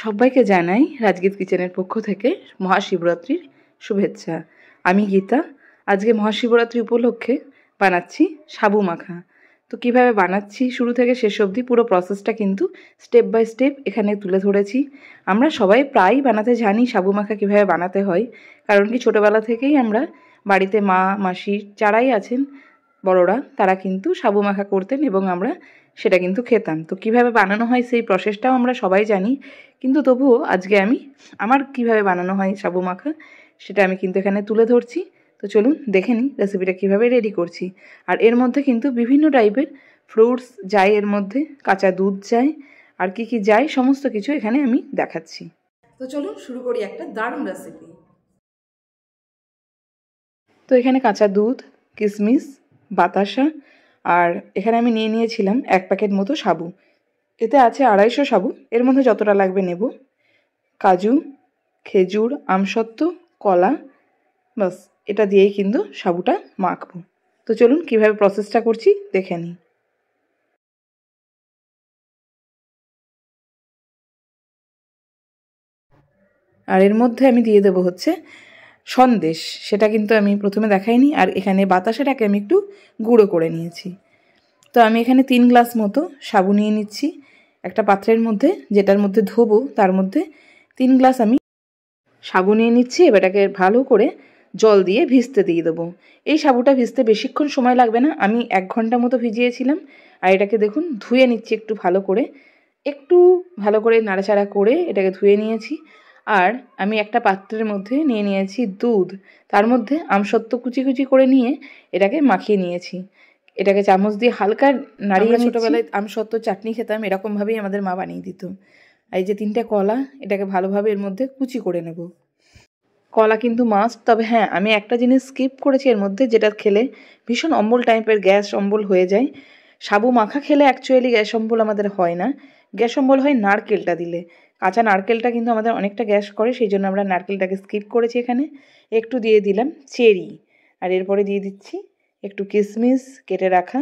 সবাইকে জানাই রাজগীত কিচেনের পক্ষ থেকে মহাশিবরাত্রির শুভেচ্ছা। আমি গীতা। আজকে মহাশিবরাত্রি উপলক্ষে বানাচ্ছি সাবু মাখা। তো কিভাবে বানাচ্ছি শুরু থেকে শেষ অবধি পুরো প্রসেসটা কিন্তু স্টেপ বাই স্টেপ এখানে তুলে ধরেছি। আমরা সবাই প্রায়ই বানাতে জানি সাবু মাখা কিভাবে বানাতে হয়, কারণ কি ছোটোবেলা থেকেই আমরা বাড়িতে মা মাসি যারাই আছেন বড়রা তারা কিন্তু সাবু মাখা করতেন এবং আমরা সেটা কিন্তু খেতাম। তো কিভাবে বানানো হয় সেই প্রসেসটাও আমরা সবাই জানি, কিন্তু তবুও আজকে আমি আমার কিভাবে বানানো হয় সাবু মাখা সেটা আমি কিন্তু এখানে তুলে ধরছি। তো চলুন দেখে নিই রেসিপিটা কীভাবে রেডি করছি। আর এর মধ্যে কিন্তু বিভিন্ন টাইপের ফ্রুটস যায়, এর মধ্যে কাঁচা দুধ যায়, আর কি কি যায় সমস্ত কিছু এখানে আমি দেখাচ্ছি। তো চলুন শুরু করি একটা দারুণ রেসিপি। তো এখানে কাঁচা দুধ, কিশমিশ, বাতাসা, আর এখানে আমি নিয়ে নিয়েছিলাম 1 প্যাকেট মতো সাবু। এতে আছে 250 সাবু, এর মধ্যে যতটা লাগবে নেব। কাজু, খেজুর, আমসত্ত্ব, কলা, বাস এটা দিয়েই কিন্তু সাবুটা মাখবো। তো চলুন কিভাবে প্রসেসটা করছি দেখে নিই। আর এর মধ্যে আমি দিয়ে দেবো হচ্ছে সন্দেশ, সেটা কিন্তু আমি প্রথমে দেখাইনি। আর এখানে বাতাসাটাকে আমি একটু গুঁড়ো করে নিয়েছি। তো আমি এখানে 3 গ্লাস মতো সাবু নিয়ে নিচ্ছি একটা পাত্রের মধ্যে, যেটার মধ্যে ধোবো তার মধ্যে 3 গ্লাস আমি সাবু নিয়ে নিচ্ছি। এবারটাকে ভালো করে জল দিয়ে ভিজতে দিয়ে দেবো। এই সাবুটা ভিজতে বেশিক্ষণ সময় লাগবে না, আমি 1 ঘন্টা মতো ভিজিয়েছিলাম। আর এটাকে দেখুন ধুয়ে নিচ্ছি একটু ভালো করে নাড়াচাড়া করে এটাকে ধুয়ে নিয়েছি। আর আমি একটা পাত্রের মধ্যে নিয়ে নিয়েছি দুধ, তার মধ্যে আমসত্ত্ব কুচি কুচি করে নিয়ে এটাকে মাখিয়ে নিয়েছি। এটাকে চামচ দিয়ে হালকা নাড়িয়ে, ছোটোবেলায় আমসত্ত্ব চাটনি খেতাম, এরকমভাবেই আমাদের মা বানিয়ে দিত। এই যে 3টে কলা, এটাকে ভালোভাবে এর মধ্যে কুচি করে নেব। কলা কিন্তু মাস্ট, তবে হ্যাঁ আমি একটা জিনিস স্কিপ করেছি এর মধ্যে, যেটা খেলে ভীষণ অম্বল টাইপের গ্যাস অম্বল হয়ে যায়। সাবু মাখা খেলে অ্যাকচুয়ালি গ্যাস অম্বল আমাদের হয় না, গ্যাস অম্বল হয় নারকেলটা দিলে। কাঁচা নারকেলটা কিন্তু আমাদের অনেকটা গ্যাস করে, সেই জন্য আমরা নারকেলটাকে স্কিপ করেছি এখানে। একটু দিয়ে দিলাম চেরি, আর এরপরে দিয়ে দিচ্ছি একটু কিশমিশ, কেটে রাখা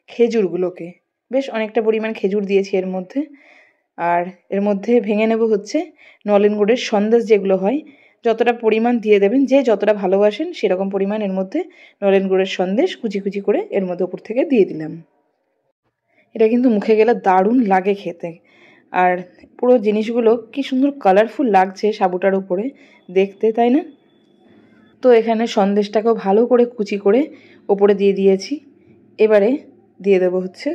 খেজুরগুলোকে, বেশ অনেকটা পরিমাণ খেজুর দিয়েছি এর মধ্যে। আর এর মধ্যে ভেঙে নেব হচ্ছে নলেন গুড়ের সন্দেশ, যেগুলো হয় যতটা পরিমাণ দিয়ে দেবেন, যে যতটা ভালোবাসেন সেরকম পরিমাণ এর মধ্যে নলেন গুড়ের সন্দেশ কুচি কুচি করে এর মধ্যে উপর থেকে দিয়ে দিলাম। এটা কিন্তু মুখে গেলে দারুণ লাগে খেতে। আর পুরো জিনিসগুলো কি সুন্দর কালারফুল লাগছে সাবুটার উপরে দেখতে, তাই না? তো এখানে সন্দেশটাকেও ভালো করে কুচি করে ওপরে দিয়ে দিয়েছি। এবারে দিয়ে দেবো হচ্ছে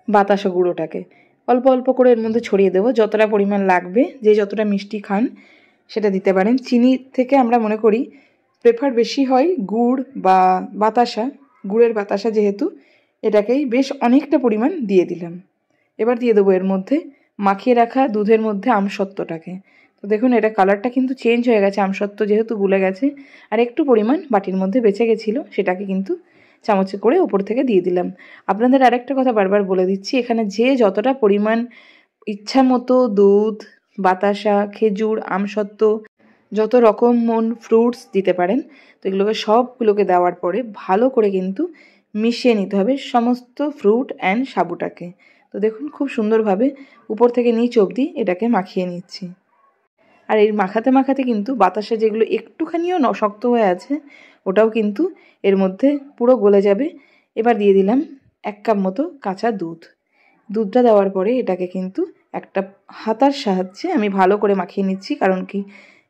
বাতাসা গুঁড়োটাকে অল্প অল্প করে এর মধ্যে ছড়িয়ে দেবো, যতটা পরিমাণ লাগবে, যে যতটা মিষ্টি খান সেটা দিতে পারেন। চিনি থেকে আমরা মনে করি প্রেফার বেশি হয় গুড় বা বাতাসা, গুড়ের বাতাসা যেহেতু, এটাকেই বেশ অনেকটা পরিমাণ দিয়ে দিলাম। এবার দিয়ে দেবো এর মধ্যে মাখিয়ে রাখা দুধের মধ্যে আমসত্ত্বটাকে। তো দেখুন এটা কালারটা কিন্তু চেঞ্জ হয়ে গেছে, আমসত্ত্ব যেহেতু গুলে গেছে। আর একটু পরিমাণ বাটির মধ্যে বেঁচে গেছিলো, সেটাকে কিন্তু চামচে করে ওপর থেকে দিয়ে দিলাম। আপনাদের আরেকটা কথা বারবার বলে দিচ্ছি, এখানে যে যতটা পরিমাণ ইচ্ছা মতো দুধ, বাতাসা, খেজুর, আমসত্ত্ব, যত রকম ফ্রুটস দিতে পারেন, তো এগুলোকে সবগুলোকে দেওয়ার পরে ভালো করে কিন্তু মিশিয়ে নিতে হবে সমস্ত ফ্রুট অ্যান্ড সাবুটাকে। তো দেখুন খুব সুন্দরভাবে উপর থেকে নিচ অবধি এটাকে মাখিয়ে নিচ্ছি। আর এই মাখাতে মাখাতে কিন্তু বাতাসা যেগুলো একটুখানিও শক্ত হয়ে আছে ওটাও কিন্তু এর মধ্যে পুরো গলে যাবে। এবার দিয়ে দিলাম 1 কাপ মতো কাঁচা দুধ। দুধটা দেওয়ার পরে এটাকে কিন্তু একটা হাতার সাহায্যে আমি ভালো করে মাখিয়ে নিচ্ছি, কারণ কি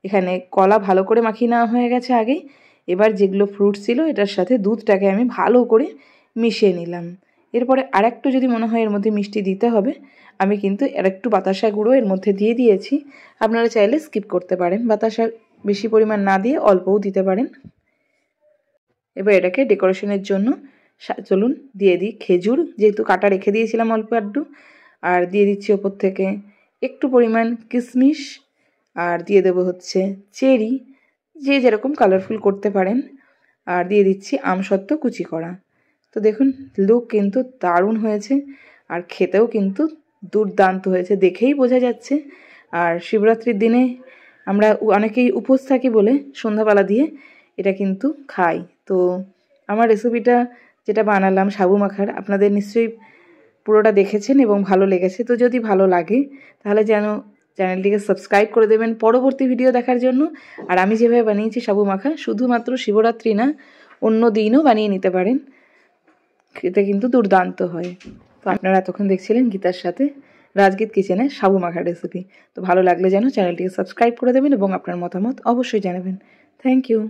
এখানে কলা ভালো করে মাখিয়ে নেওয়া হয়ে গেছে আগেই। এবার যেগুলো ফ্রুট ছিল এটার সাথে দুধটাকে আমি ভালো করে মিশিয়ে নিলাম। এরপরে আরেকটু যদি মনে হয় এর মধ্যে মিষ্টি দিতে হবে, আমি কিন্তু আরেকটু বাতাসা গুঁড়ো এর মধ্যে দিয়ে দিয়েছি। আপনারা চাইলে স্কিপ করতে পারেন, বাতাসা বেশি পরিমাণ না দিয়ে অল্পও দিতে পারেন। এবার এটাকে ডেকোরেশনের জন্য চলুন দিয়ে দিই খেজুর, যেহেতু কাটা রেখে দিয়েছিলাম অল্প একটু। আর দিয়ে দিচ্ছি ওপর থেকে একটু পরিমাণ কিশমিশ, আর দিয়ে দেবো হচ্ছে চেরি, যে যেরকম কালারফুল করতে পারেন। আর দিয়ে দিচ্ছি আমসত্ত্ব কুচি করা। তো দেখুন লুক কিন্তু দারুণ হয়েছে, আর খেতেও কিন্তু দুর্দান্ত হয়েছে, দেখেই বোঝা যাচ্ছে। আর শিবরাত্রির দিনে আমরা অনেকেই উপোস থাকি বলে সন্ধ্যাবেলা দিয়ে এটা কিন্তু খাই। তো আমার রেসিপিটা যেটা বানালাম সাবু মাখার, আপনাদের নিশ্চয়ই পুরোটা দেখেছেন এবং ভালো লেগেছে। তো যদি ভালো লাগে তাহলে যেন চ্যানেলটিকে সাবস্ক্রাইব করে দেবেন পরবর্তী ভিডিও দেখার জন্য। আর আমি যেভাবে বানিয়েছি সাবু মাখা, শুধুমাত্র শিবরাত্রি না, অন্য দিনও বানিয়ে নিতে পারেন, খেতে কিন্তু দুর্দান্ত হয়। তো আপনারা এতক্ষণ দেখছিলেন গীতার সাথে রাজগীত কিচেনের সাবু মাখা রেসিপি। তো ভালো লাগলে যেন চ্যানেলটিকে সাবস্ক্রাইব করে দেবেন এবং আপনার মতামত অবশ্যই জানাবেন। Thank you.